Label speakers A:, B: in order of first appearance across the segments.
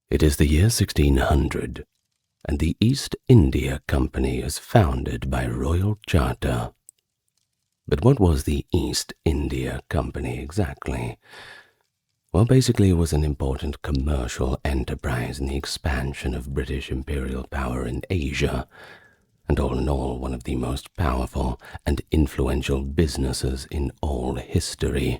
A: It is the year 1600, and the East India Company is founded by royal charter. But what was the East India Company exactly? Well, basically it was an important commercial enterprise in the expansion of British imperial power in Asia, and all in all one of the most powerful and influential businesses in all history.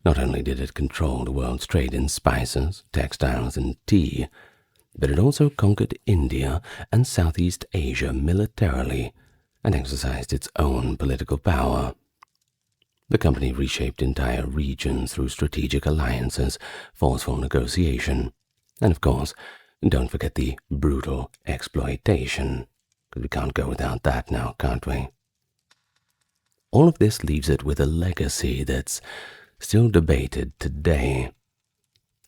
A: Not only did it control the world's trade in spices, textiles, and tea, but it also conquered India and Southeast Asia militarily and exercised its own political power. The company reshaped entire regions through strategic alliances, forceful negotiation, and of course, don't forget the brutal exploitation, because we can't go without that now, can't we? All of this leaves it with a legacy that's still debated today.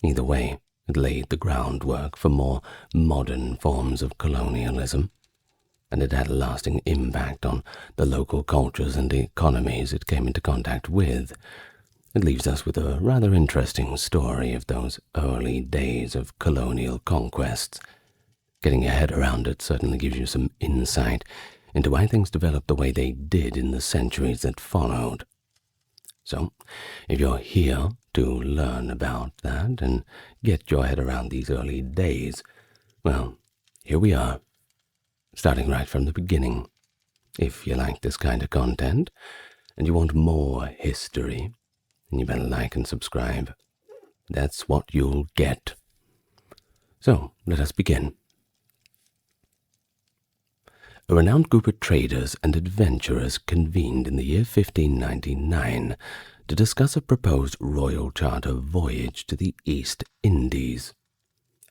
A: Either way, it laid the groundwork for more modern forms of colonialism, and it had a lasting impact on the local cultures and economies it came into contact with. It leaves us with a rather interesting story of those early days of colonial conquests. Getting your head around it certainly gives you some insight into why things developed the way they did in the centuries that followed. So, if you're here to learn about that and get your head around these early days, well, here we are, starting right from the beginning. If you like this kind of content and you want more history, then you better like and subscribe. That's what you'll get. So, let us begin. A renowned group of traders and adventurers convened in the year 1599 to discuss a proposed royal charter voyage to the East Indies.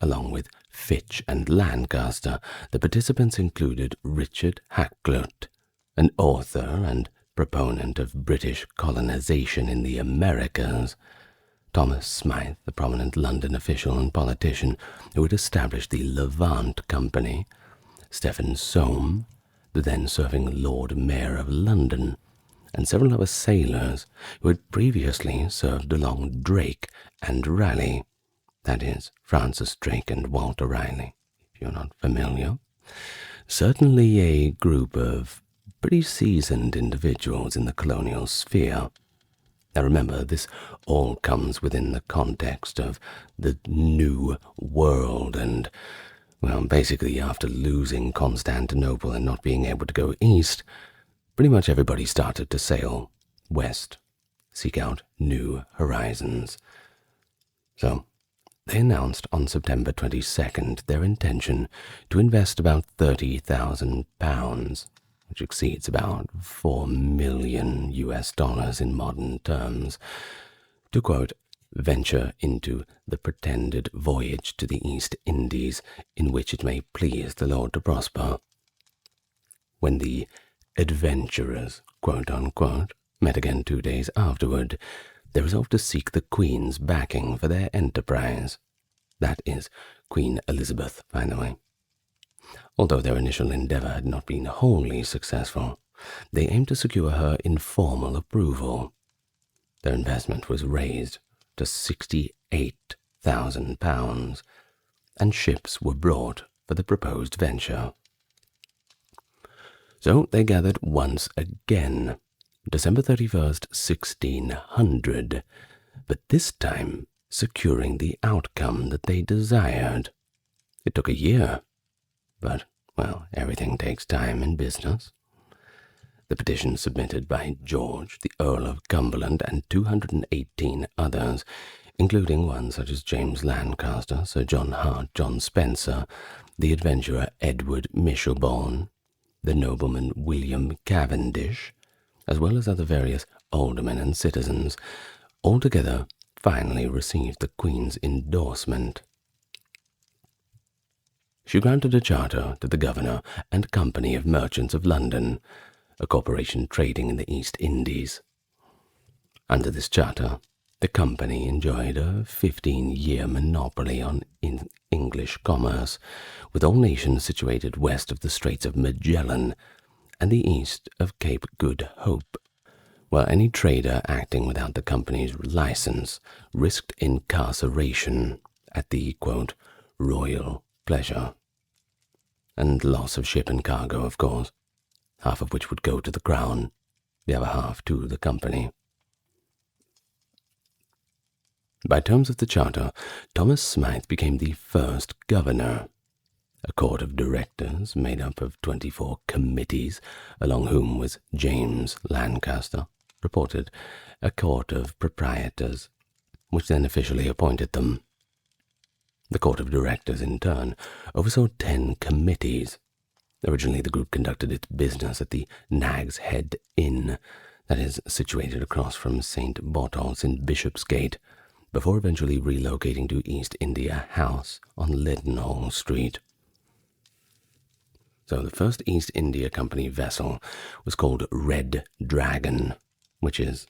A: Along with Fitch and Lancaster, the participants included Richard Hakluyt, an author and proponent of British colonization in the Americas; Thomas Smythe, the prominent London official and politician who had established the Levant Company; Stephen Soame, the then-serving Lord Mayor of London; and several other sailors who had previously served along Drake and Raleigh. That is, Francis Drake and Walter Raleigh, if you're not familiar. Certainly a group of pretty seasoned individuals in the colonial sphere. Now remember, this all comes within the context of the New World and, well, basically after losing Constantinople and not being able to go east, pretty much everybody started to sail west, seek out new horizons. So, they announced on September 22nd their intention to invest about £30,000, which exceeds about $4 million in modern terms, to, quote, venture into the pretended voyage to the East Indies, in which it may please the Lord to prosper. When the adventurers, quote-unquote, met again 2 days afterward, they resolved to seek the Queen's backing for their enterprise. That is, Queen Elizabeth, by the way. Although their initial endeavor had not been wholly successful, they aimed to secure her informal approval. Their investment was raised to £68,000, and ships were brought for the proposed venture. So they gathered once again, December 31st, 1600, but this time securing the outcome that they desired. It took a year, but, well, everything takes time in business. The petition submitted by George, the Earl of Cumberland, and 218 others, including ones such as James Lancaster, Sir John Hart, John Spencer, the adventurer Edward Mishelborne, the nobleman William Cavendish, as well as other various aldermen and citizens, altogether finally received the Queen's endorsement. She granted a charter to the Governor and Company of Merchants of London, a corporation trading in the East Indies. Under this charter, the company enjoyed a 15-year monopoly on English commerce, with all nations situated west of the Straits of Magellan and the east of Cape Good Hope, while any trader acting without the company's license risked incarceration at the, quote, royal pleasure. And loss of ship and cargo, of course, half of which would go to the crown, the other half to the company. By terms of the charter, Thomas Smythe became the first governor. A court of directors made up of 24 committees, along whom was James Lancaster, reported a court of proprietors, which then officially appointed them. The court of directors, in turn, oversaw 10 committees. Originally, the group conducted its business at the Nag's Head Inn, that is situated across from St. Botolph's in Bishopsgate, before eventually relocating to East India House on Leadenhall Street. So the first East India Company vessel was called Red Dragon, which it's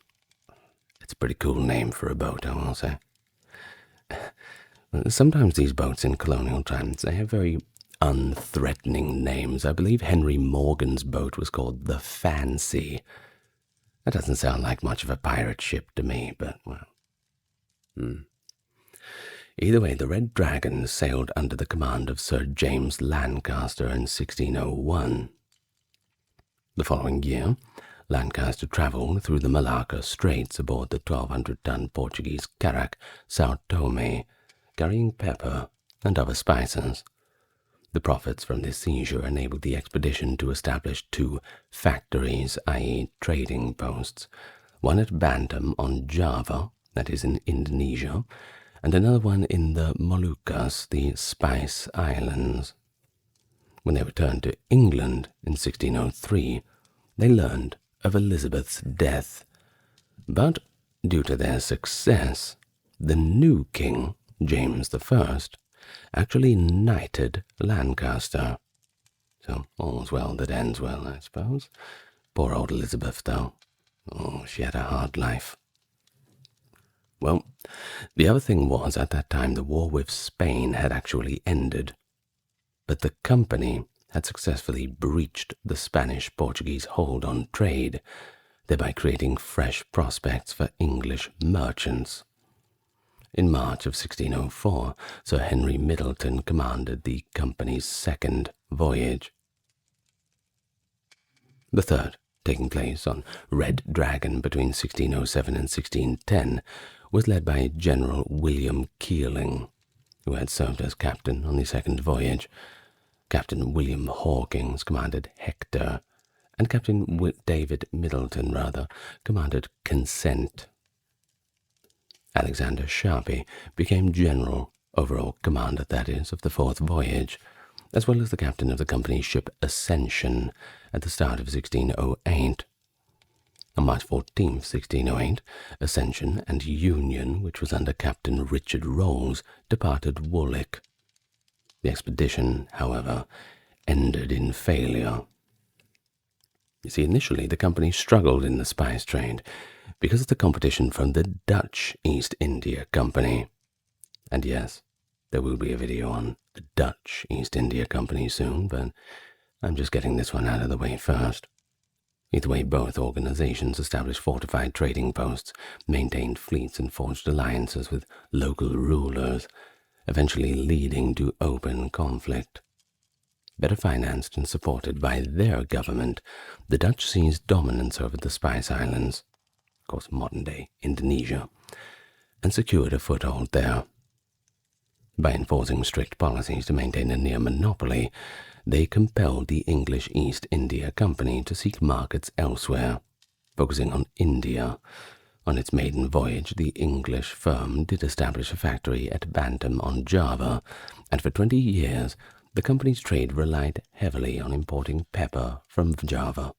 A: a pretty cool name for a boat, I will say. Sometimes these boats in colonial times, they have very unthreatening names. I believe Henry Morgan's boat was called the Fancy. That doesn't sound like much of a pirate ship to me, but, well. Either way, the Red Dragon sailed under the command of Sir James Lancaster in 1601. The following year, Lancaster travelled through the Malacca Straits aboard the 1,200-ton Portuguese carrack Sao Tome, carrying pepper and other spices. The profits from this seizure enabled the expedition to establish 2 factories, i.e. trading posts, one at Bantam on Java, that is in Indonesia, and another one in the Moluccas, the Spice Islands. When they returned to England in 1603, they learned of Elizabeth's death, but due to their success, the new king, James I, actually knighted Lancaster. So all's well that ends well, I suppose. Poor old Elizabeth, though. Oh, she had a hard life. Well, the other thing was, at that time, the war with Spain had actually ended, but the company had successfully breached the Spanish-Portuguese hold on trade, thereby creating fresh prospects for English merchants. In March of 1604, Sir Henry Middleton commanded the company's second voyage. The third, taking place on Red Dragon between 1607 and 1610, was led by General William Keeling, who had served as captain on the second voyage. Captain William Hawkins commanded Hector, and Captain David Middleton, commanded Consent. Alexander Sharpie became general, overall commander, that is, of the fourth voyage, as well as the captain of the company's ship Ascension at the start of 1608. On March 14, 1608, Ascension and Union, which was under Captain Richard Rolls, departed Woolwich. The expedition, however, ended in failure. You see, initially the company struggled in the spice trade because of the competition from the Dutch East India Company. And yes, there will be a video on the Dutch East India Company soon, but I'm just getting this one out of the way first. Either way, both organizations established fortified trading posts, maintained fleets, and forged alliances with local rulers, eventually leading to open conflict. Better financed and supported by their government, the Dutch seized dominance over the Spice Islands, of course modern-day Indonesia, and secured a foothold there. By enforcing strict policies to maintain a near monopoly, they compelled the English East India Company to seek markets elsewhere, focusing on India. On its maiden voyage, the English firm did establish a factory at Bantam on Java, and for 20 years the company's trade relied heavily on importing pepper from Java.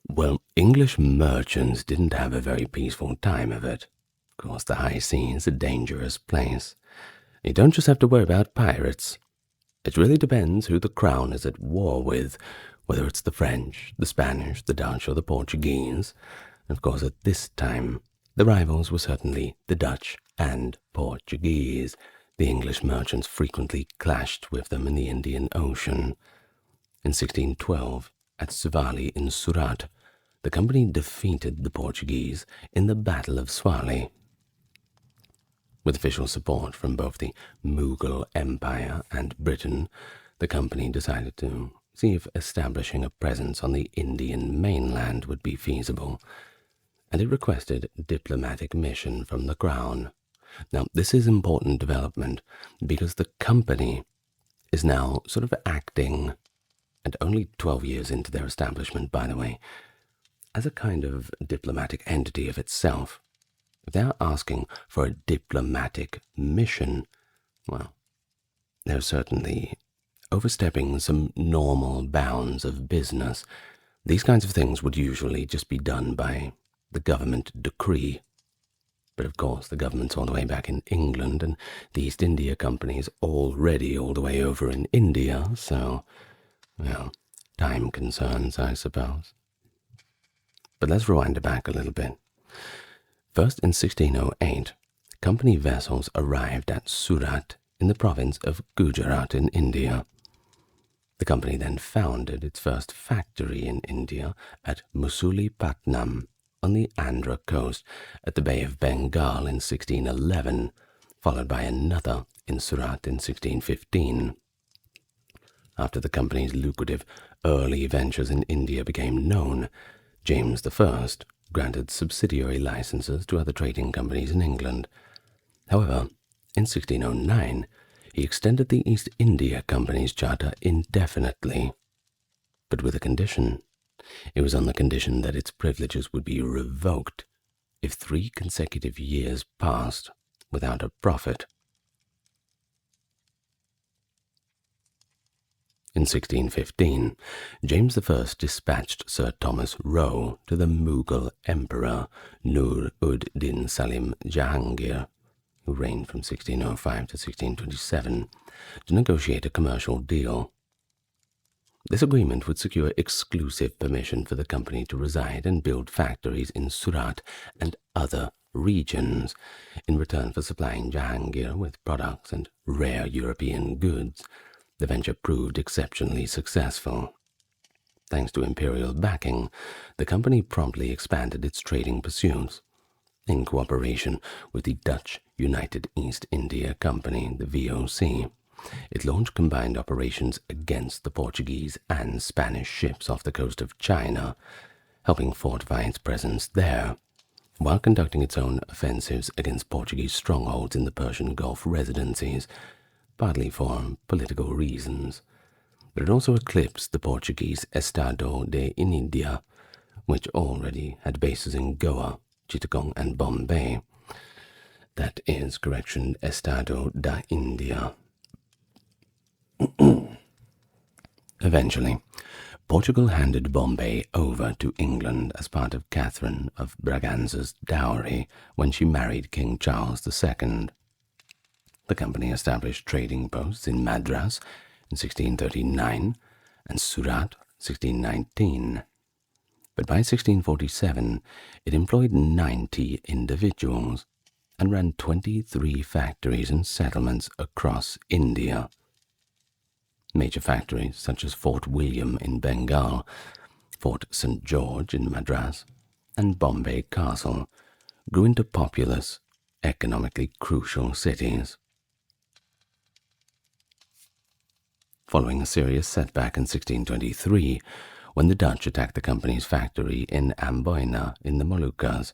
A: Well, English merchants didn't have a very peaceful time of it. Of course, the high seas is a dangerous place. You don't just have to worry about pirates. It really depends who the crown is at war with, whether it's the French, the Spanish, the Dutch, or the Portuguese. And of course, at this time, the rivals were certainly the Dutch and Portuguese. The English merchants frequently clashed with them in the Indian Ocean. In 1612, at Suvali in Surat, the company defeated the Portuguese in the Battle of Plassey. With official support from both the Mughal Empire and Britain, the company decided to see if establishing a presence on the Indian mainland would be feasible, and it requested diplomatic mission from the Crown. Now, this is important development because the company is now sort of acting, and only 12 years into their establishment, by the way, as a kind of diplomatic entity of itself. If they're asking for a diplomatic mission, well, they're certainly overstepping some normal bounds of business. These kinds of things would usually just be done by the government decree. But of course, the government's all the way back in England, and the East India Company is already all the way over in India, so, well, time concerns, I suppose. But let's rewind it back a little bit. First, in 1608, company vessels arrived at Surat in the province of Gujarat in India. The company then founded its first factory in India at Musulipatnam on the Andhra coast at the Bay of Bengal in 1611, followed by another in Surat in 1615. After the company's lucrative early ventures in India became known, James I granted subsidiary licenses to other trading companies in England. However, in 1609, he extended the East India Company's charter indefinitely, but with a condition. It was on the condition that its privileges would be revoked if 3 consecutive years passed without a profit. In 1615, James I dispatched Sir Thomas Roe to the Mughal Emperor Nur-ud-Din Salim Jahangir, who reigned from 1605 to 1627, to negotiate a commercial deal. This agreement would secure exclusive permission for the company to reside and build factories in Surat and other regions, in return for supplying Jahangir with products and rare European goods. The venture proved exceptionally successful. Thanks to imperial backing, the company promptly expanded its trading pursuits. In cooperation with the Dutch United East India Company, the VOC, it launched combined operations against the Portuguese and Spanish ships off the coast of China, helping fortify its presence there, while conducting its own offensives against Portuguese strongholds in the Persian Gulf residencies, partly for political reasons. But it also eclipsed the Portuguese Estado de India, which already had bases in Goa, Chittagong, and Bombay. That is, correction, Estado da India. Eventually, Portugal handed Bombay over to England as part of Catherine of Braganza's dowry when she married King Charles II. The company established trading posts in Madras in 1639 and Surat 1619. But by 1647, it employed 90 individuals and ran 23 factories and settlements across India. Major factories such as Fort William in Bengal, Fort St. George in Madras, and Bombay Castle grew into populous, economically crucial cities. Following a serious setback in 1623, when the Dutch attacked the company's factory in Amboina in the Moluccas,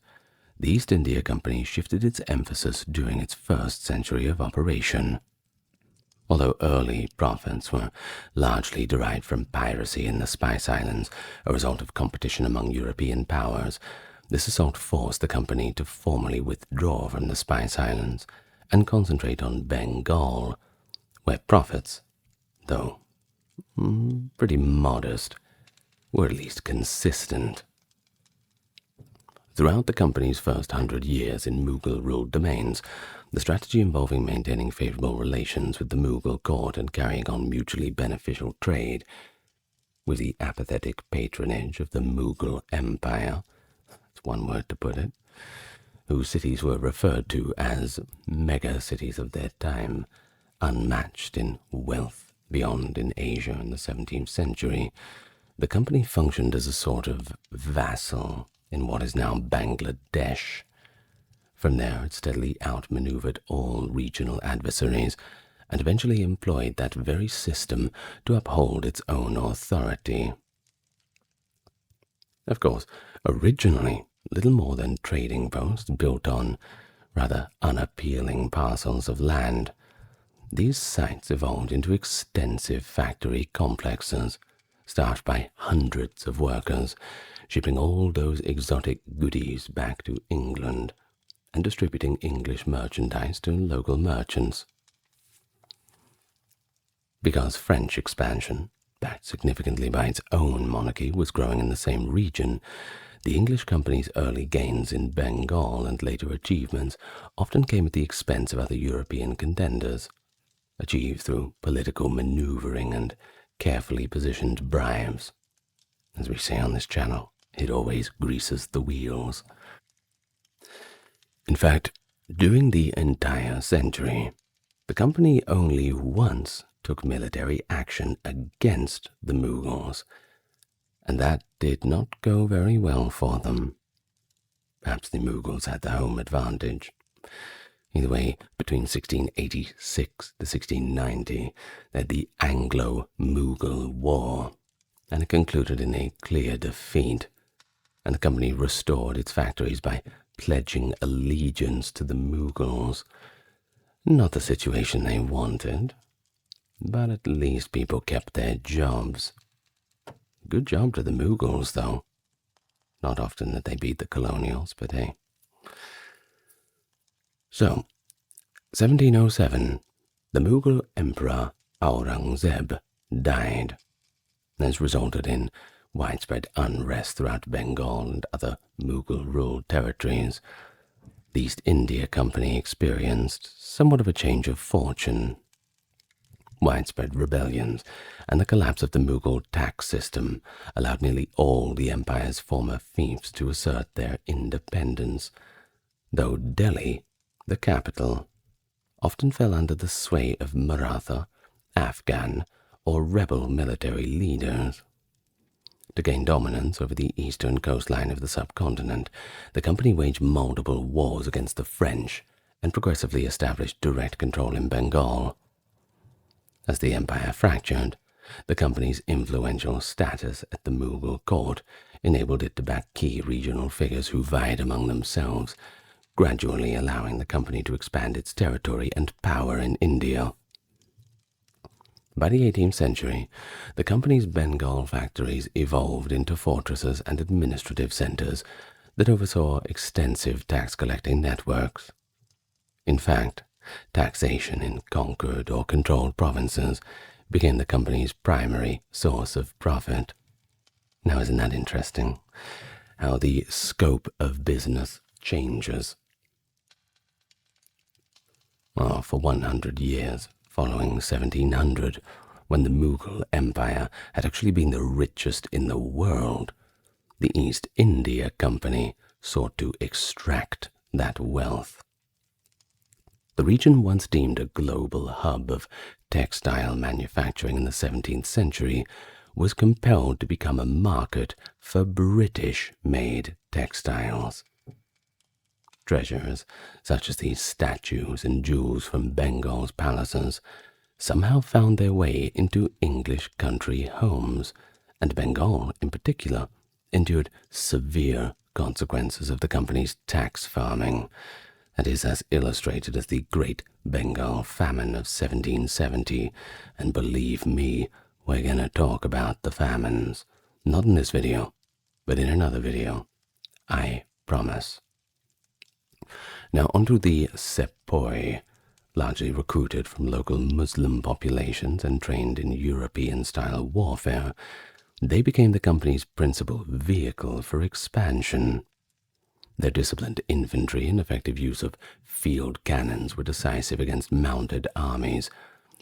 A: the East India Company shifted its emphasis during its first century of operation. Although early profits were largely derived from piracy in the Spice Islands, a result of competition among European powers, this assault forced the company to formally withdraw from the Spice Islands and concentrate on Bengal, where profits, though pretty modest, were at least consistent. Throughout the company's first 100 years in Mughal-ruled domains, the strategy involving maintaining favorable relations with the Mughal court and carrying on mutually beneficial trade with the apathetic patronage of the Mughal Empire, that's one word to put it, whose cities were referred to as mega-cities of their time, unmatched in wealth beyond in Asia in the 17th century. The company functioned as a sort of vassal in what is now Bangladesh From there, it steadily outmaneuvered all regional adversaries and eventually employed that very system to uphold its own authority. Of course, originally little more than trading posts built on rather unappealing parcels of land, these sites evolved into extensive factory complexes, staffed by hundreds of workers, shipping all those exotic goodies back to England and distributing English merchandise to local merchants. Because French expansion, backed significantly by its own monarchy, was growing in the same region, the English company's early gains in Bengal and later achievements often came at the expense of other European contenders, achieved through political maneuvering and carefully positioned bribes. As we say on this channel, it always greases the wheels. In fact, during the entire century, the company only once took military action against the Mughals, and that did not go very well for them. Perhaps the Mughals had the home advantage. Either way, between 1686 to 1690, they had the Anglo-Mughal War, and it concluded in a clear defeat, and the company restored its factories by pledging allegiance to the Mughals. Not the situation they wanted, but at least people kept their jobs. Good job to the Mughals, though. Not often that they beat the colonials, but hey. So, 1707, the Mughal Emperor Aurangzeb died. This resulted in widespread unrest throughout Bengal and other Mughal-ruled territories. The East India Company experienced somewhat of a change of fortune. Widespread rebellions and the collapse of the Mughal tax system allowed nearly all the empire's former fiefs to assert their independence, though Delhi, the capital, often fell under the sway of Maratha, Afghan, or rebel military leaders. To gain dominance over the eastern coastline of the subcontinent, the company waged multiple wars against the French and progressively established direct control in Bengal. As the empire fractured, the company's influential status at the Mughal court enabled it to back key regional figures who vied among themselves, gradually allowing the company to expand its territory and power in India. By the 18th century, the company's Bengal factories evolved into fortresses and administrative centers that oversaw extensive tax-collecting networks. In fact, taxation in conquered or controlled provinces became the company's primary source of profit. Now, isn't that interesting? How the scope of business changes. Well, for 100 years, following 1700, when the Mughal Empire had actually been the richest in the world, the East India Company sought to extract that wealth. The region, once deemed a global hub of textile manufacturing in the 17th century, was compelled to become a market for British-made textiles. Treasures, such as these statues and jewels from Bengal's palaces, somehow found their way into English country homes, and Bengal, in particular, endured severe consequences of the company's tax farming. That is as illustrated as the Great Bengal Famine of 1770, and believe me, we're going to talk about the famines. Not in this video, but in another video. I promise. Now onto the sepoy, largely recruited from local Muslim populations and trained in European-style warfare. They became the company's principal vehicle for expansion. Their disciplined infantry and effective use of field cannons were decisive against mounted armies,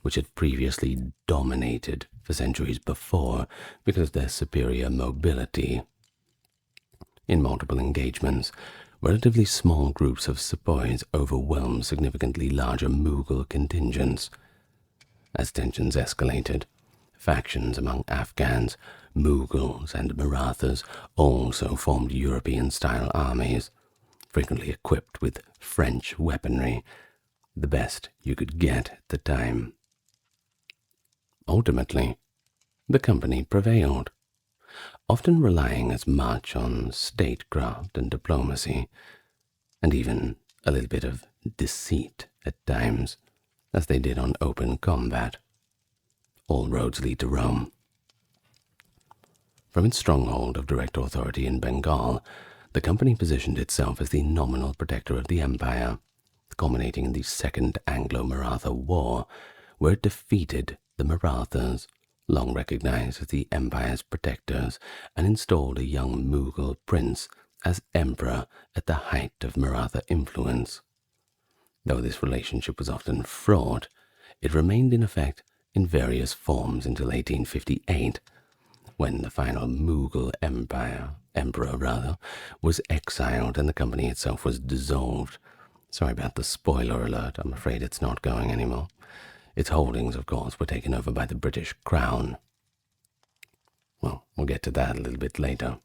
A: which had previously dominated for centuries before because of their superior mobility. In multiple engagements, relatively small groups of sepoys overwhelmed significantly larger Mughal contingents. As tensions escalated, factions among Afghans, Mughals, and Marathas also formed European-style armies, frequently equipped with French weaponry, the best you could get at the time. Ultimately, the company prevailed, often relying as much on statecraft and diplomacy, and even a little bit of deceit at times, as they did on open combat. All roads lead to Rome. From its stronghold of direct authority in Bengal, the company positioned itself as the nominal protector of the empire, culminating in the Second Anglo-Maratha War, where it defeated the Marathas, long recognized as the empire's protectors, and installed a young Mughal prince as emperor at the height of Maratha influence. Though this relationship was often fraught, it remained in effect in various forms until 1858, when the final Mughal emperor was exiled and the company itself was dissolved. Sorry about the spoiler alert, I'm afraid it's not going anymore. Its holdings, of course, were taken over by the British Crown. Well, we'll get to that a little bit later.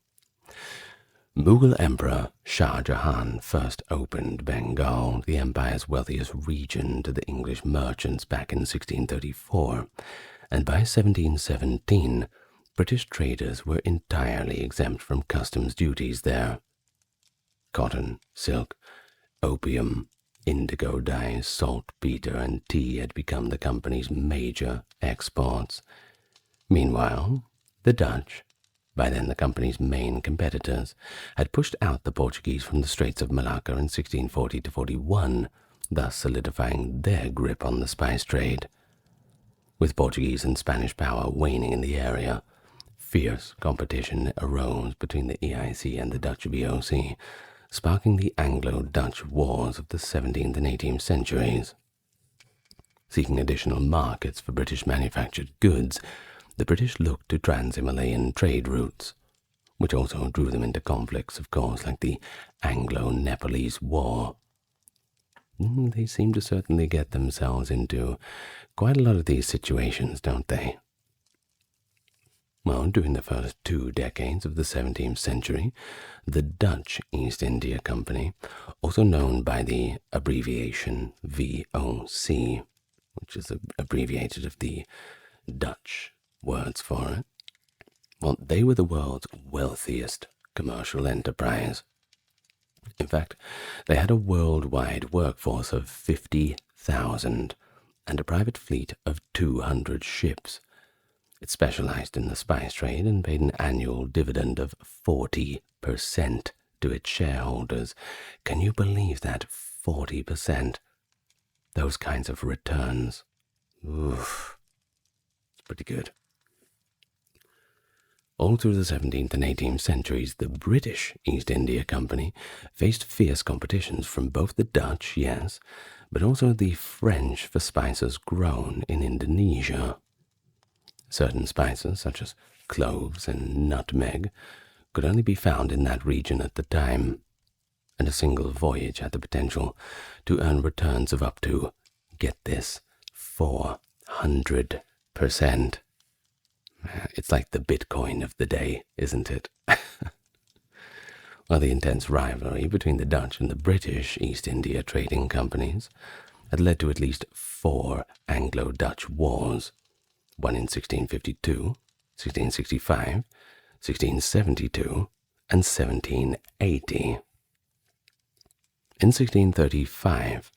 A: Mughal Emperor Shah Jahan first opened Bengal, the empire's wealthiest region, to the English merchants back in 1634, and by 1717, British traders were entirely exempt from customs duties there. Cotton, silk, opium, indigo dyes, saltpeter, and tea had become the company's major exports. Meanwhile, the Dutch, by then the company's main competitors, had pushed out the Portuguese from the Straits of Malacca in 1640–41, thus solidifying their grip on the spice trade. With Portuguese and Spanish power waning in the area, fierce competition arose between the EIC and the Dutch VOC, sparking the Anglo-Dutch wars of the 17th and 18th centuries. Seeking additional markets for British manufactured goods, the British looked to trans-Himalayan trade routes, which also drew them into conflicts, of course, like the Anglo-Nepalese War. They seem to certainly get themselves into quite a lot of these situations, don't they? Well, during the first 2 decades of the 17th century, the Dutch East India Company, also known by the abbreviation VOC, which is abbreviated of the Dutch words for it, well, they were the world's wealthiest commercial enterprise. In fact, they had a worldwide workforce of 50,000 and a private fleet of 200 ships. It specialized in the spice trade and paid an annual dividend of 40% to its shareholders. Can you believe that? 40%. Those kinds of returns. Oof. It's pretty good. All through the 17th and 18th centuries, the British East India Company faced fierce competitions from both the Dutch, yes, but also the French for spices grown in Indonesia. Certain spices, such as cloves and nutmeg, could only be found in that region at the time, and a single voyage had the potential to earn returns of up to, get this, 400%. It's like the Bitcoin of the day, isn't it? Well, the intense rivalry between the Dutch and the British East India trading companies had led to at least 4 Anglo-Dutch wars, one in 1652, 1665, 1672, and 1780. In 1635,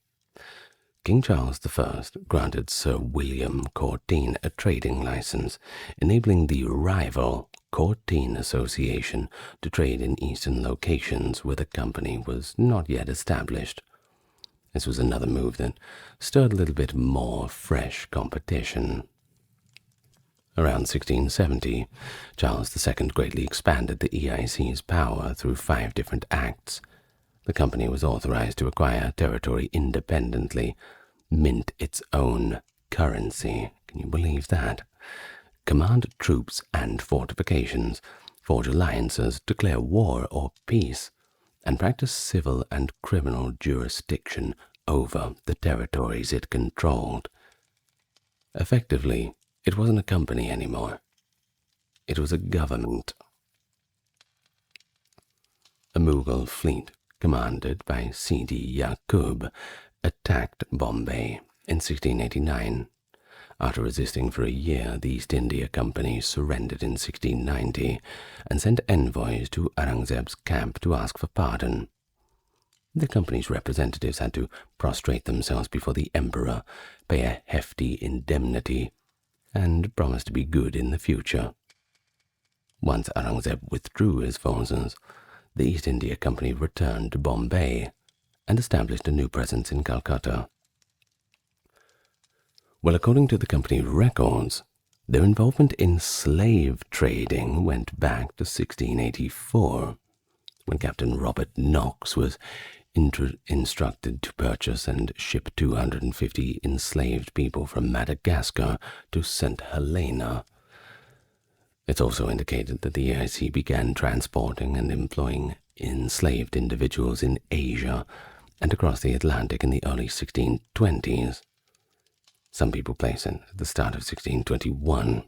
A: King Charles I granted Sir William Courtine a trading license, enabling the rival Courtine Association to trade in eastern locations where the company was not yet established. This was another move that stirred a little bit more fresh competition. Around 1670, Charles II greatly expanded the EIC's power through 5 different acts. The company was authorized to acquire territory independently, mint its own currency. Can you believe that? Command troops and fortifications, forge alliances, declare war or peace, and practice civil and criminal jurisdiction over the territories it controlled. Effectively, it wasn't a company anymore. It was a government. A Mughal fleet commanded by Sidi Yaqub, attacked Bombay in 1689. After resisting for a year, the East India Company surrendered in 1690 and sent envoys to Aurangzeb's camp to ask for pardon. The company's representatives had to prostrate themselves before the emperor, pay a hefty indemnity, and promise to be good in the future. Once Aurangzeb withdrew his forces, the East India Company returned to Bombay and established a new presence in Calcutta. Well, according to the company records, their involvement in slave trading went back to 1684, when Captain Robert Knox was instructed to purchase and ship 250 enslaved people from Madagascar to St. Helena. It's also indicated that the EIC began transporting and employing enslaved individuals in Asia and across the Atlantic in the early 1620s. Some people place it at the start of 1621.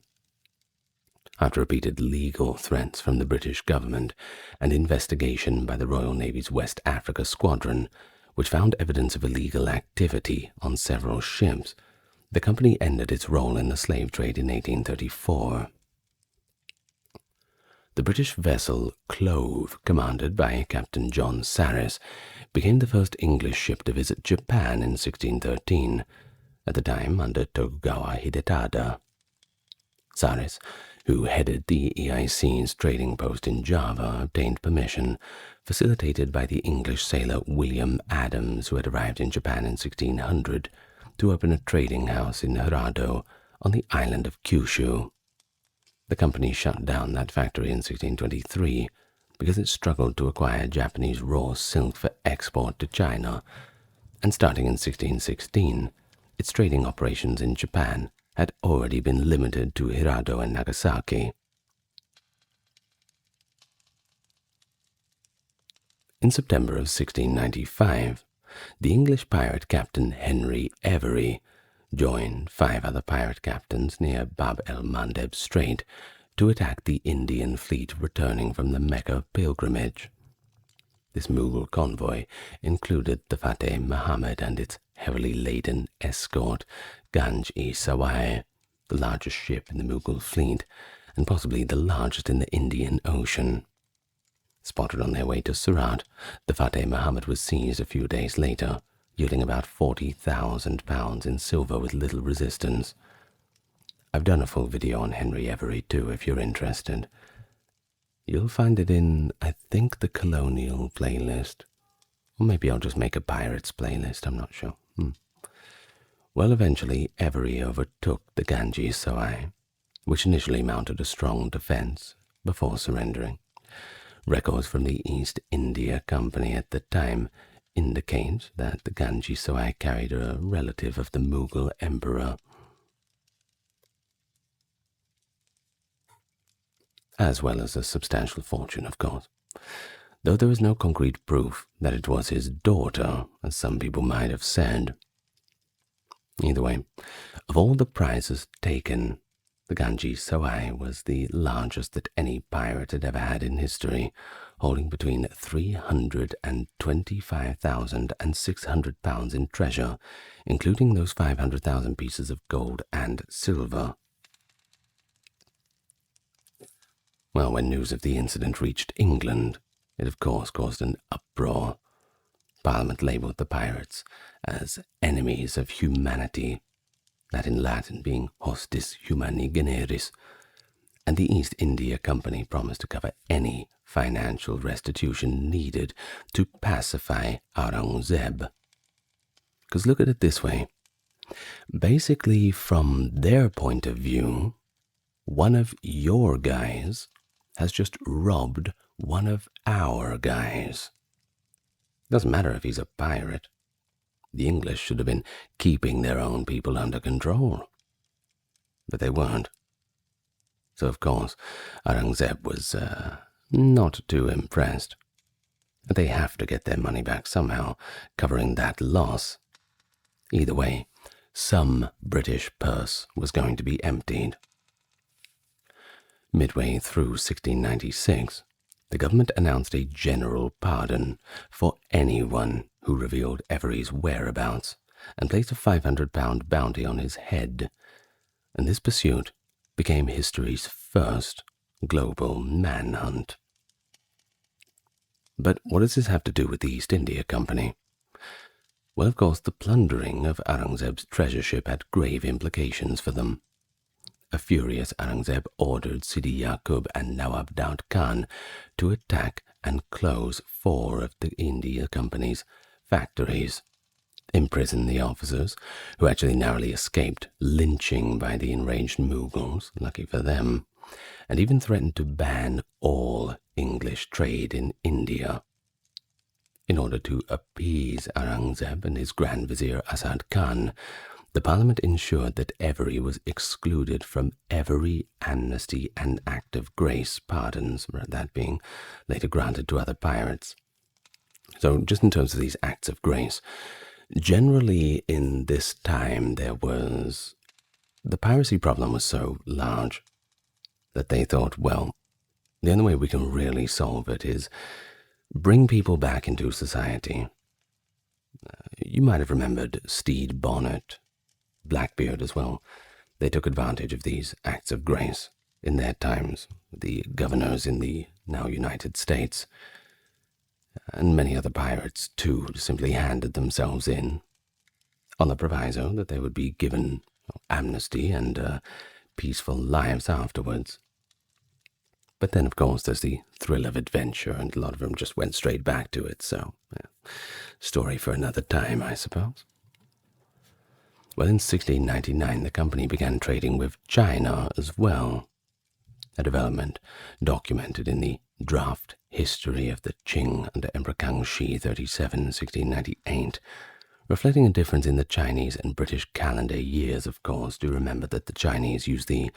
A: After repeated legal threats from the British government and investigation by the Royal Navy's West Africa Squadron, which found evidence of illegal activity on several ships, the company ended its role in the slave trade in 1834. The British vessel Clove, commanded by Captain John Saris, became the first English ship to visit Japan in 1613, at the time under Tokugawa Hidetada. Saris, who headed the EIC's trading post in Java, obtained permission, facilitated by the English sailor William Adams, who had arrived in Japan in 1600, to open a trading house in Hirado on the island of Kyushu. The company shut down that factory in 1623 because it struggled to acquire Japanese raw silk for export to China, and starting in 1616, its trading operations in Japan had already been limited to Hirado and Nagasaki. In September of 1695, the English pirate captain Henry Every joined 5 other pirate captains near Bab el-Mandeb Strait to attack the Indian fleet returning from the Mecca pilgrimage. This Mughal convoy included the Fateh Muhammad and its heavily laden escort, Ganj-e-Sawai, the largest ship in the Mughal fleet, and possibly the largest in the Indian Ocean. Spotted on their way to Surat, the Fateh Muhammad was seized a few days later, yielding about £40,000 in silver with little resistance. I've done a full video on Henry Every too, if you're interested. You'll find it in, I think, the colonial playlist. Or maybe I'll just make a pirates playlist, I'm not sure. Well, eventually, Every overtook the Ganges-Sawai, which initially mounted a strong defense before surrendering. Records from the East India Company at the time indicate that the Ganges-Sawai carried a relative of the Mughal emperor, as well as a substantial fortune, of course, though there is no concrete proof that it was his daughter, as some people might have said. Either way, of all the prizes taken, the Ganges-Sawai was the largest that any pirate had ever had in history, holding between £325,000 and £600 in treasure, including those 500,000 pieces of gold and silver. Well, when news of the incident reached England, it of course caused an uproar. Parliament labelled the pirates as enemies of humanity, that in Latin being hostis humani generis, and the East India Company promised to cover any financial restitution needed to pacify Aurangzeb. Because look at it this way. Basically, from their point of view, one of your guys has just robbed one of our guys. Doesn't matter if he's a pirate. The English should have been keeping their own people under control. But they weren't. So, of course, Aurangzeb was not too impressed. They have to get their money back somehow, covering that loss. Either way, some British purse was going to be emptied. Midway through 1696, the government announced a general pardon for anyone who revealed Every's whereabouts and placed a £500 bounty on his head. And this pursuit became history's first global manhunt. But what does this have to do with the East India Company? Well, of course, the plundering of Aurangzeb's treasure ship had grave implications for them. A furious Aurangzeb ordered Sidi Yaqub and Nawab Daud Khan to attack and close 4 of the India Company's factories, imprison the officers, who actually narrowly escaped lynching by the enraged Mughals, lucky for them, and even threatened to ban all English trade in India. In order to appease Aurangzeb and his Grand Vizier Asad Khan, the Parliament ensured that Every was excluded from every amnesty and act of grace pardons, that being later granted to other pirates. So just in terms of these acts of grace, generally in this time the piracy problem was so large that they thought, well, the only way we can really solve it is bring people back into society. You might have remembered Stede Bonnet, Blackbeard as well. They took advantage of these acts of grace in their times, the governors in the now United States, and many other pirates too simply handed themselves in on the proviso that they would be given amnesty and peaceful lives afterwards. But then, of course, there's the thrill of adventure, and a lot of them just went straight back to it, so story for another time, I suppose. Well, in 1699, the company began trading with China as well, a development documented in the draft history of the Qing under Emperor Kangxi 37, 1698, reflecting a difference in the Chinese and British calendar years, of course. Do remember that the Chinese use the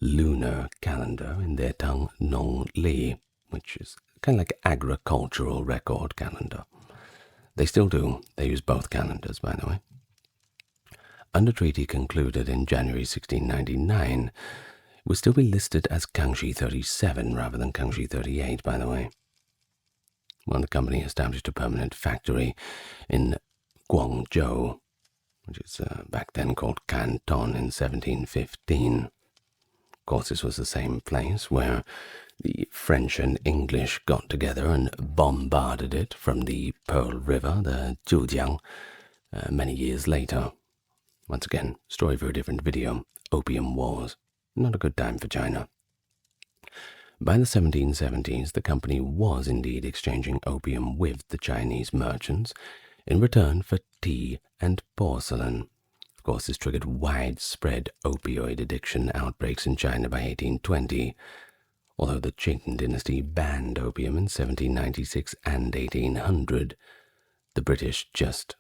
A: lunar calendar in their tongue, Nong Li, which is kind of like agricultural record calendar. They still do. They use both calendars, by the way. Under treaty concluded in January 1699, would still be listed as Kangxi 37 rather than Kangxi 38, by the way. Well, the company established a permanent factory in Guangzhou, which is back then called Canton, in 1715. Of course, this was the same place where the French and English got together and bombarded it from the Pearl River, the Zhujiang, many years later. Once again, story for a different video, Opium Wars. Not a good time for China. By the 1770s, the company was indeed exchanging opium with the Chinese merchants in return for tea and porcelain. Of course, this triggered widespread opioid addiction outbreaks in China by 1820, although the Qing dynasty banned opium in 1796 and 1800. The British just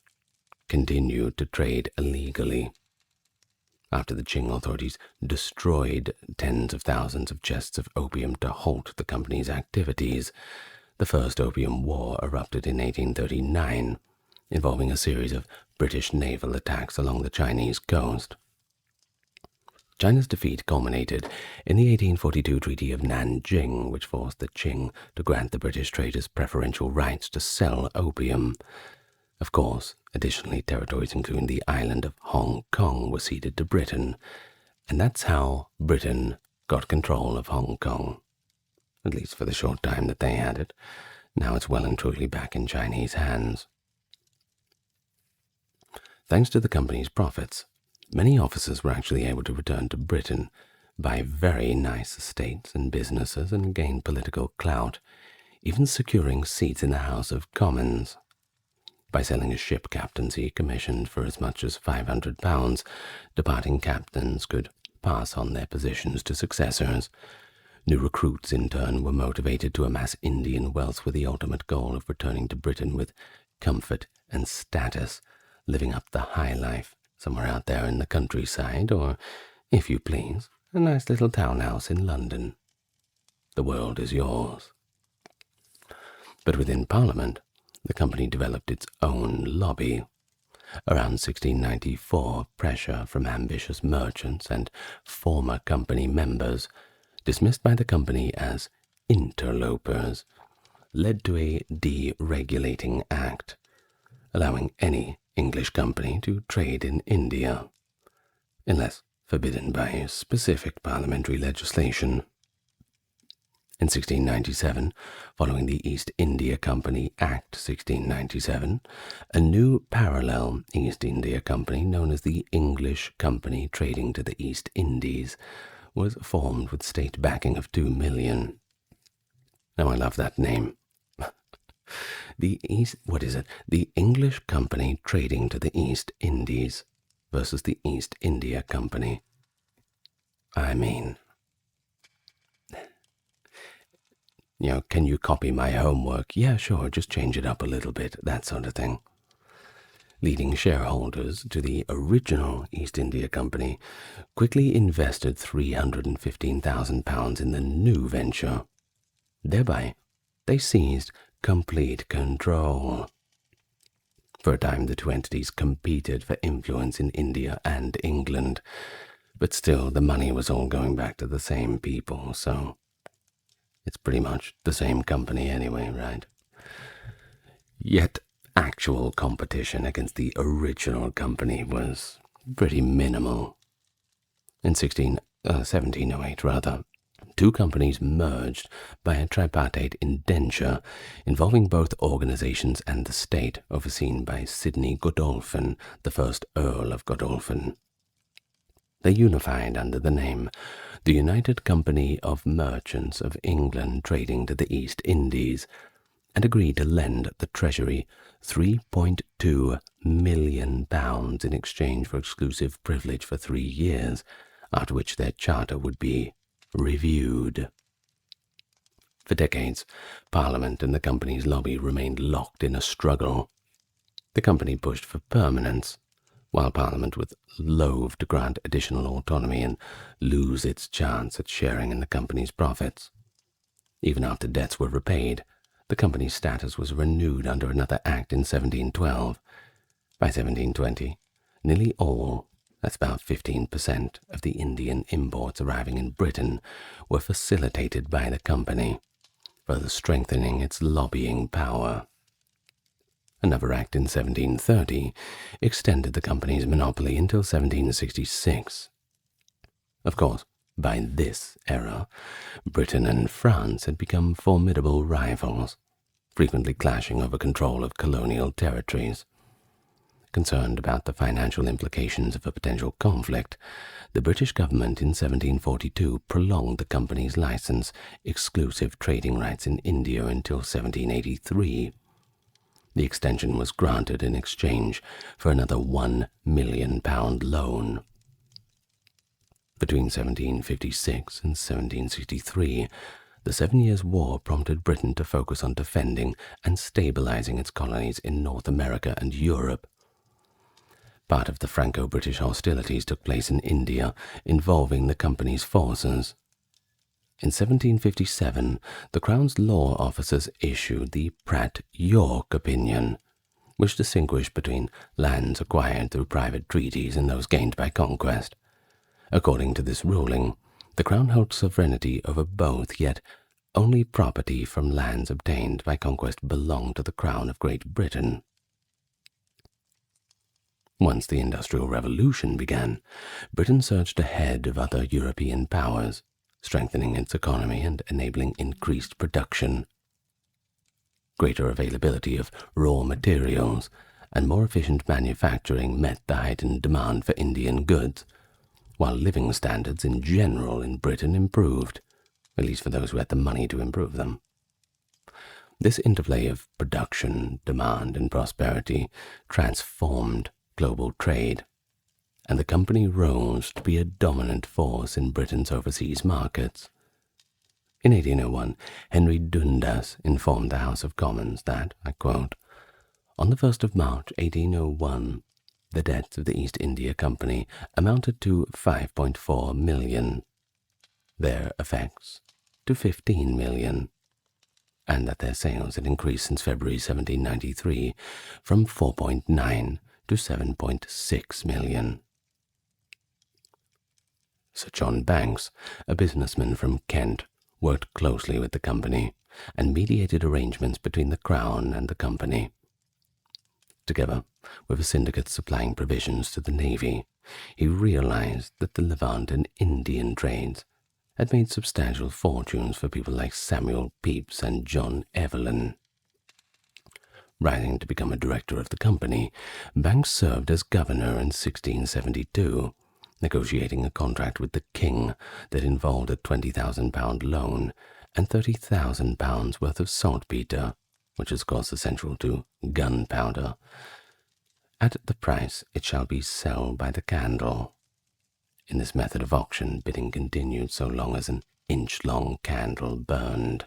A: continued to trade illegally. After the Qing authorities destroyed tens of thousands of chests of opium to halt the company's activities, the First Opium War erupted in 1839, involving a series of British naval attacks along the Chinese coast. China's defeat culminated in the 1842 Treaty of Nanjing, which forced the Qing to grant the British traders preferential rights to sell opium. Of course, additionally, territories including the island of Hong Kong were ceded to Britain, and that's how Britain got control of Hong Kong, at least for the short time that they had it. Now it's well and truly back in Chinese hands. Thanks to the company's profits, many officers were actually able to return to Britain, buy very nice estates and businesses, and gain political clout, even securing seats in the House of Commons. By selling a ship captaincy commissioned for as much as £500, departing captains could pass on their positions to successors. New recruits, in turn, were motivated to amass Indian wealth with the ultimate goal of returning to Britain with comfort and status, living up the high life somewhere out there in the countryside, or, if you please, a nice little townhouse in London. The world is yours. But within Parliament, the company developed its own lobby. Around 1694, pressure from ambitious merchants and former company members, dismissed by the company as interlopers led to a deregulating act, allowing any English company to trade in India, unless forbidden by specific parliamentary legislation. In 1697, following the East India Company Act 1697, a new parallel East India Company known as the English Company Trading to the East Indies was formed with state backing of 2 million. Now I love that name. The English Company Trading to the East Indies versus the East India Company. I mean, can you copy my homework? Yeah, sure, just change it up a little bit, that sort of thing. Leading shareholders to the original East India Company quickly invested £315,000 in the new venture. Thereby, they seized complete control. For a time, the two entities competed for influence in India and England, but still the money was all going back to the same people, so it's pretty much the same company anyway, right? Yet actual competition against the original company was pretty minimal. In 1708, two companies merged by a tripartite indenture involving both organizations and the state, overseen by Sidney Godolphin, the first Earl of Godolphin. They unified under the name the United Company of Merchants of England Trading to the East Indies, and agreed to lend the Treasury £3.2 million in exchange for exclusive privilege for 3 years, after which their charter would be reviewed. For decades, Parliament and the company's lobby remained locked in a struggle. The company pushed for permanence, while Parliament was loath to grant additional autonomy and lose its chance at sharing in the company's profits. Even after debts were repaid, the company's status was renewed under another act in 1712. By 1720, nearly all, that's about 15% of the Indian imports arriving in Britain, were facilitated by the company, further strengthening its lobbying power. Another act in 1730 extended the company's monopoly until 1766. Of course, by this era, Britain and France had become formidable rivals, frequently clashing over control of colonial territories. Concerned about the financial implications of a potential conflict, the British government in 1742 prolonged the company's license, exclusive trading rights in India until 1783. The extension was granted in exchange for another £1 million loan. Between 1756 and 1763, the 7 Years' War prompted Britain to focus on defending and stabilizing its colonies in North America and Europe. Part of the Franco-British hostilities took place in India, involving the company's forces. In 1757, the Crown's law officers issued the Pratt-York Opinion, which distinguished between lands acquired through private treaties and those gained by conquest. According to this ruling, the Crown held sovereignty over both, yet only property from lands obtained by conquest belonged to the Crown of Great Britain. Once the Industrial Revolution began, Britain surged ahead of other European powers, strengthening its economy and enabling increased production. Greater availability of raw materials and more efficient manufacturing met the heightened demand for Indian goods, while living standards in general in Britain improved, at least for those who had the money to improve them. This interplay of production, demand, and prosperity transformed global trade, and the company rose to be a dominant force in Britain's overseas markets. In 1801, Henry Dundas informed the House of Commons that, I quote, "On the 1st of March, 1801, the debts of the East India Company amounted to 5.4 million, their effects to 15 million, and that their sales had increased since February 1793 from 4.9 to 7.6 million. Sir John Banks, a businessman from Kent, worked closely with the company and mediated arrangements between the Crown and the company. Together with a syndicate supplying provisions to the Navy, he realized that the Levant and Indian trades had made substantial fortunes for people like Samuel Pepys and John Evelyn. Rising to become a director of the company, Banks served as governor in 1672, negotiating a contract with the king that involved a £20,000 loan and £30,000 worth of saltpetre, which is of course essential to gunpowder. At the price it shall be sell by the candle. In this method of auction, bidding continued so long as an inch-long candle burned.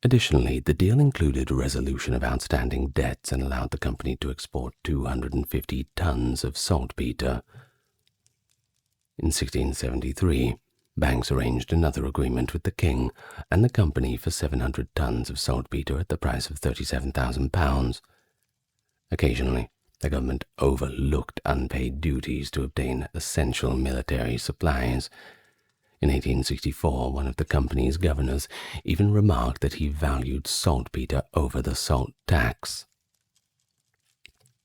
A: Additionally, the deal included a resolution of outstanding debts and allowed the company to export 250 tons of saltpetre. In 1673, Banks arranged another agreement with the king and the company for 700 tons of saltpetre at the price of £37,000. Occasionally, the government overlooked unpaid duties to obtain essential military supplies. In 1864, one of the company's governors even remarked that he valued saltpetre over the salt tax.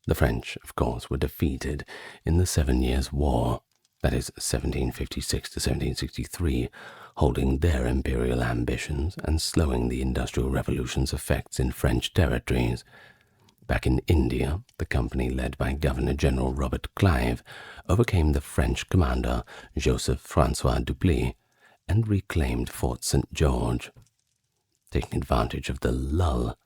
A: The French, of course, were defeated in the 7 Years' War, that is 1756 to 1763, holding their imperial ambitions and slowing the Industrial Revolution's effects in French territories. Back in India, the company led by Governor-General Robert Clive overcame the French commander Joseph-François Duplessis and reclaimed Fort St. George. Taking advantage of the lull,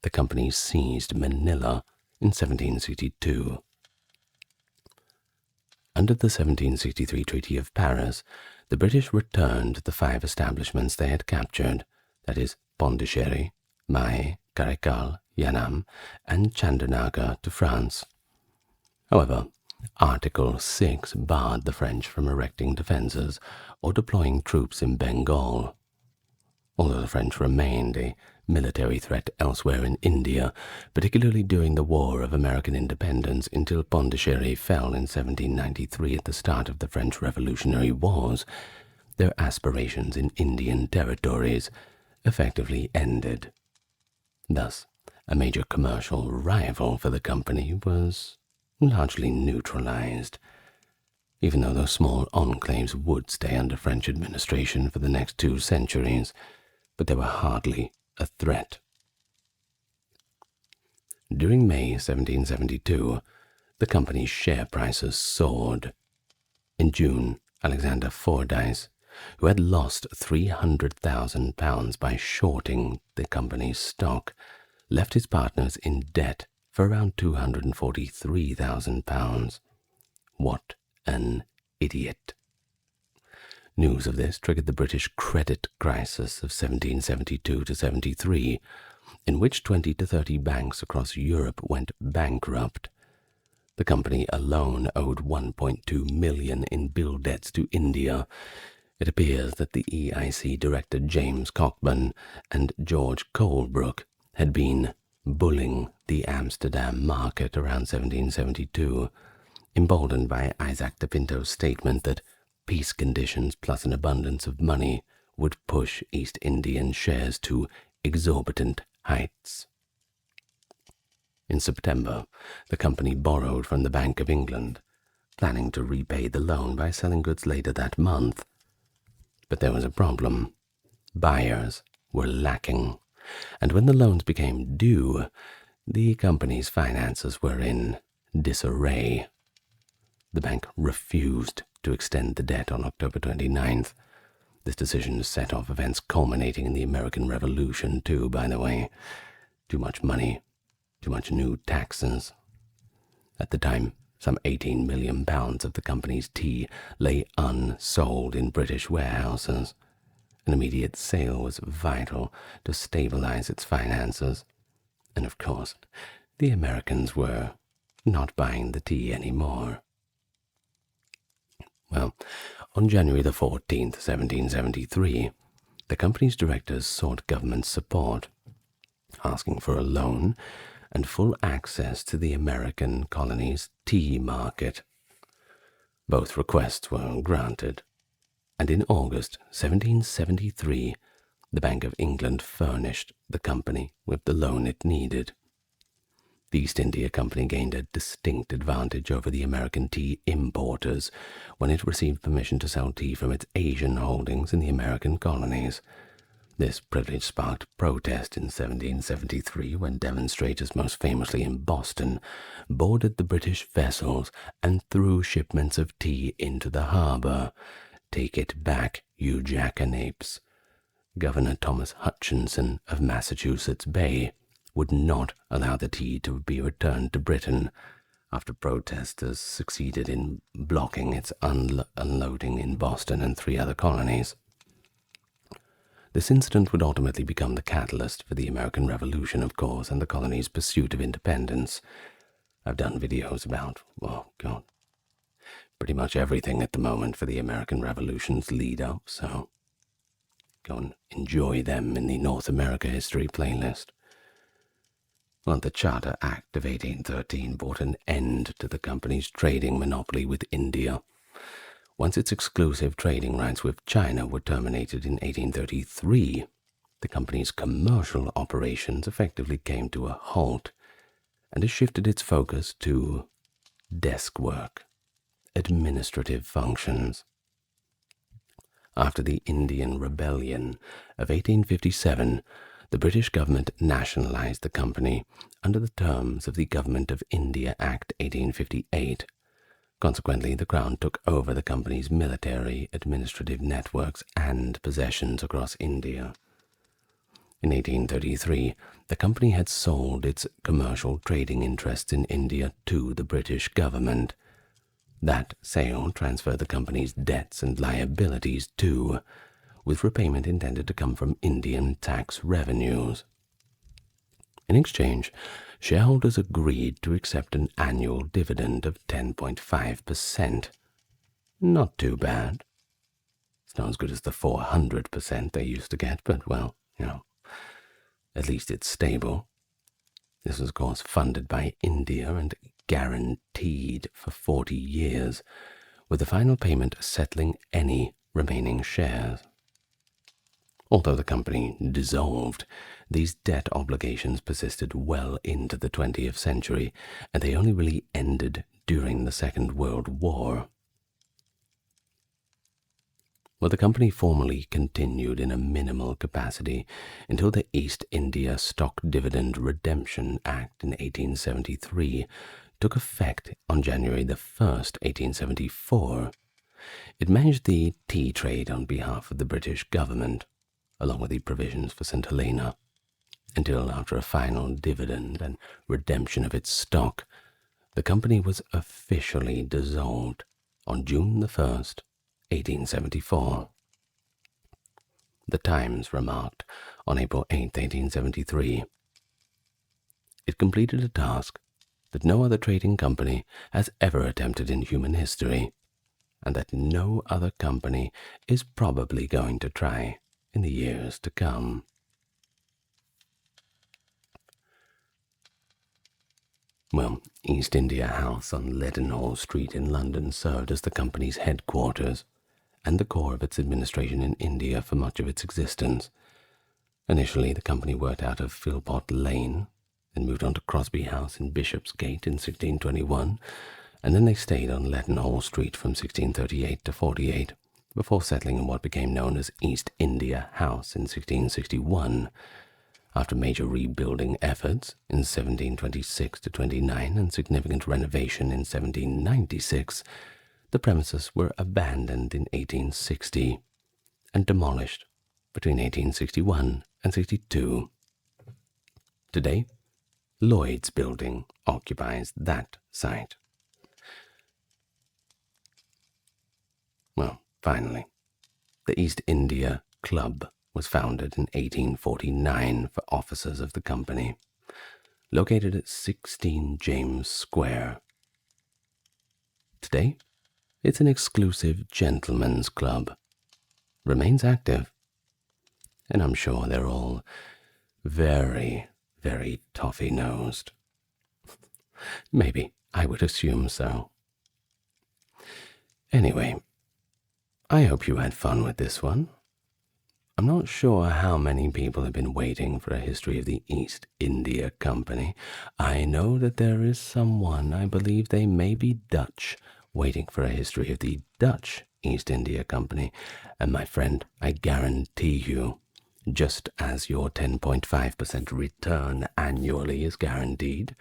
A: the company seized Manila in 1762. Under the 1763 Treaty of Paris, the British returned the 5 establishments they had captured, that is, Pondicherry, Mahé, Karaikal, Yanam, and Chandernagor to France. However, Article 6 barred the French from erecting defences or deploying troops in Bengal. Although the French remained a military threat elsewhere in India, particularly during the War of American Independence until Pondicherry fell in 1793 at the start of the French Revolutionary Wars, their aspirations in Indian territories effectively ended. Thus, a major commercial rival for the company was largely neutralized, even though those small enclaves would stay under French administration for the next 2 centuries, but they were hardly a threat. During May 1772, the company's share prices soared. In June, Alexander Fordyce, who had lost £300,000 by shorting the company's stock, left his partners in debt for around £243,000. What an idiot. News of this triggered the British credit crisis of 1772 to 73, in which 20 to 30 banks across Europe went bankrupt. The company alone owed $1.2 million in bill debts to India. It appears that the EIC director James Cockburn and George Colebrook had been bulling the Amsterdam market around 1772, emboldened by Isaac de Pinto's statement that peace conditions plus an abundance of money would push East Indian shares to exorbitant heights. In September, the company borrowed from the Bank of England, planning to repay the loan by selling goods later that month. But there was a problem. Buyers were lacking, and when the loans became due, the company's finances were in disarray. The bank refused to extend the debt on October 29th. This decision set off events culminating in the American Revolution, too, by the way. Too much money, too much new taxes. At the time, some £18 million of the company's tea lay unsold in British warehouses. An immediate sale was vital to stabilize its finances. And of course, the Americans were not buying the tea anymore. Well, on January the 14th, 1773, the company's directors sought government support, asking for a loan and full access to the American colony's tea market. Both requests were granted. and in August 1773, the Bank of England furnished the company with the loan it needed. The East India Company gained a distinct advantage over the American tea importers when it received permission to sell tea from its Asian holdings in the American colonies. This privilege sparked protest in 1773 when demonstrators, most famously in Boston, boarded the British vessels and threw shipments of tea into the harbor. "Take it back, you jackanapes." Governor Thomas Hutchinson of Massachusetts Bay would not allow the tea to be returned to Britain after protesters succeeded in blocking its unloading in Boston and 3 other colonies. This incident would ultimately become the catalyst for the American Revolution, of course, and the colony's pursuit of independence. I've done videos about, pretty much everything at the moment for the American Revolution's lead-up, so go and enjoy them in the North America History playlist. Well, the Charter Act of 1813 brought an end to the company's trading monopoly with India. Once its exclusive trading rights with China were terminated in 1833, the company's commercial operations effectively came to a halt and has shifted its focus to desk work, administrative functions. After the Indian Rebellion of 1857, the British government nationalized the company under the terms of the Government of India Act 1858. Consequently, the Crown took over the company's military, administrative networks, and possessions across India. In 1833, the company had sold its commercial trading interests in India to the British government. That sale transferred the company's debts and liabilities too, with repayment intended to come from Indian tax revenues. In exchange, shareholders agreed to accept an annual dividend of 10.5%. Not too bad. It's not as good as the 400% they used to get, but, well, at least it's stable. This was, of course, funded by India and guaranteed for 40 years, with the final payment settling any remaining shares. Although the company dissolved, these debt obligations persisted well into the 20th century, and they only really ended during the Second World War. Well, the company formally continued in a minimal capacity until the East India Stock Dividend Redemption Act in 1873 took effect on January the 1st, 1874. It managed the tea trade on behalf of the British government, along with the provisions for St. Helena, until after a final dividend and redemption of its stock, the company was officially dissolved on June the 1st, 1874. The Times remarked on April 8, 1873, "It completed a task that no other trading company has ever attempted in human history, and that no other company is probably going to try in the years to come." Well, East India House on Leadenhall Street in London served as the company's headquarters and the core of its administration in India for much of its existence. Initially, the company worked out of Philpot Lane, then moved on to Crosby House in Bishopsgate in 1621, and then they stayed on Leadenhall Street from 1638 to 48, before settling in what became known as East India House in 1661. After major rebuilding efforts in 1726 to 29 and significant renovation in 1796, the premises were abandoned in 1860 and demolished between 1861 and 62. Today, Lloyd's Building occupies that site. Well, finally, the East India Club was founded in 1849 for officers of the company, located at 16 James Square. Today, it's an exclusive gentlemen's club, remains active, and I'm sure they're all very, very toffee-nosed. Maybe, I would assume so. Anyway, I hope you had fun with this one. I'm not sure how many people have been waiting for a history of the East India Company. I know that there is someone, I believe they may be Dutch, waiting for a history of the Dutch East India Company. And my friend, I guarantee you, just as your 10.5% return annually is guaranteed,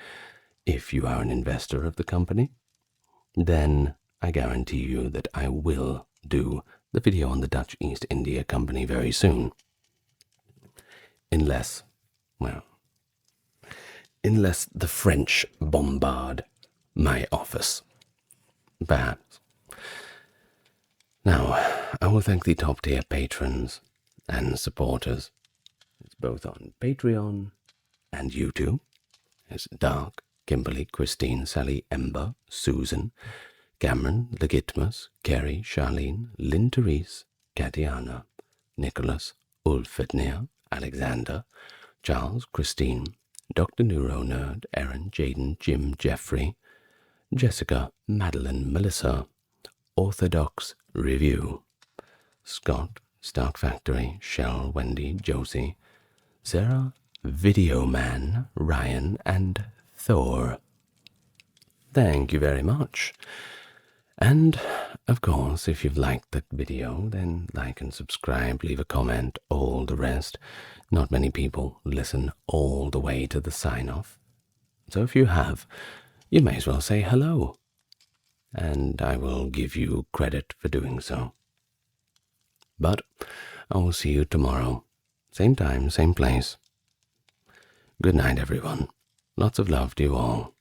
A: if you are an investor of the company, then I guarantee you that I will do the video on the Dutch East India Company very soon. Unless the French bombard my office. Perhaps. Now, I will thank the top tier patrons and supporters. It's both on Patreon and YouTube. It's Dark, Kimberly, Christine, Sally, Ember, Susan, Cameron, Legitmus, Kerry, Charlene, Lynn Therese, Katiana, Nicholas, Ulfetnir, Alexander, Charles, Christine, Dr. Neuro Nerd, Aaron, Jaden, Jim, Jeffrey, Jessica, Madeline, Melissa, Orthodox Review, Scott, Stark Factory, Shell, Wendy, Josie, Sarah, Video Man, Ryan, and Thor. Thank you very much. And, of course, if you've liked the video, then like and subscribe, leave a comment, all the rest. Not many people listen all the way to the sign-off. So if you have, you may as well say hello. And I will give you credit for doing so. But I will see you tomorrow. Same time, same place. Good night, everyone. Lots of love to you all.